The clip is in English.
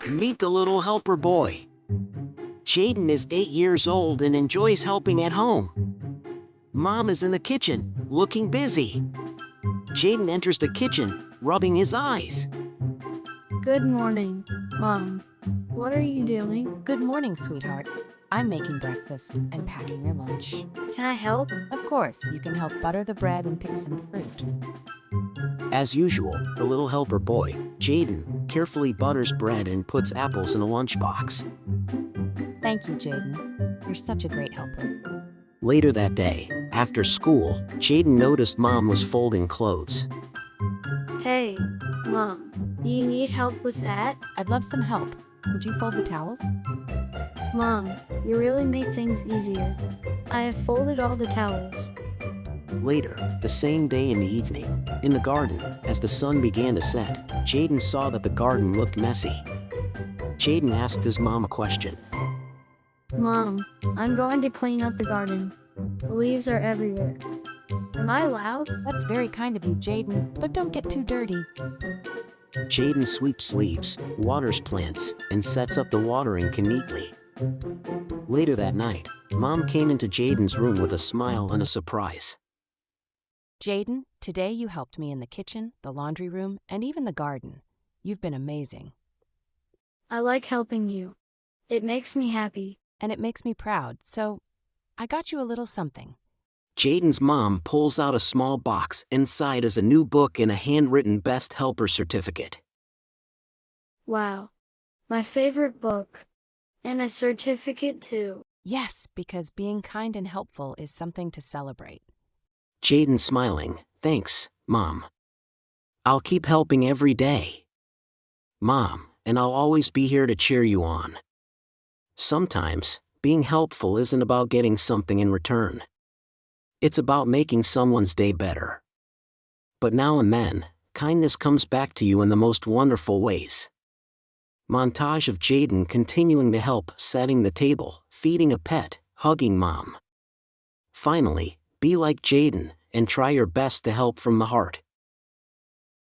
Meet the little helper boy. Jayden is 8 years old and enjoys helping at home. Mom is in the kitchen, looking busy. Jayden enters the kitchen, rubbing his eyes. Good morning, Mom. What are you doing? Good morning, sweetheart. I'm making breakfast and packing your lunch. Can I help? Of course, you can help butter the bread and pick some fruit. As usual, the little helper boy, Jayden, carefully butters bread and puts apples in a lunchbox. Thank you, Jayden. You're such a great helper. Later that day, after school, Jayden noticed Mom was folding clothes. Hey, Mom. Do you need help with that? I'd love some help. Would you fold the towels? Mom, you really make things easier. I have folded all the towels. Later, the same day in the evening, in the garden, as the sun began to set, Jayden saw that the garden looked messy. Jayden asked his mom a question. Mom, I'm going to clean up the garden. The leaves are everywhere. Am I allowed? That's very kind of you, Jayden, but don't get too dirty. Jayden sweeps leaves, waters plants, and sets up the watering can neatly. Later that night, Mom came into Jayden's room with a smile and a surprise. Jayden, today you helped me in the kitchen, the laundry room, and even the garden. You've been amazing. I like helping you. It makes me happy. And it makes me proud, so I got you a little something. Jayden's mom pulls out a small box. Inside is a new book and a handwritten Best Helper certificate. Wow. My favorite book. And a certificate too. Yes, because being kind and helpful is something to celebrate. Jayden smiling, thanks, Mom. I'll keep helping every day. Mom, and I'll always be here to cheer you on. Sometimes, being helpful isn't about getting something in return. It's about making someone's day better. But now and then, kindness comes back to you in the most wonderful ways. Montage of Jayden continuing to help, setting the table, feeding a pet, hugging Mom. Finally, be like Jayden and try your best to help from the heart.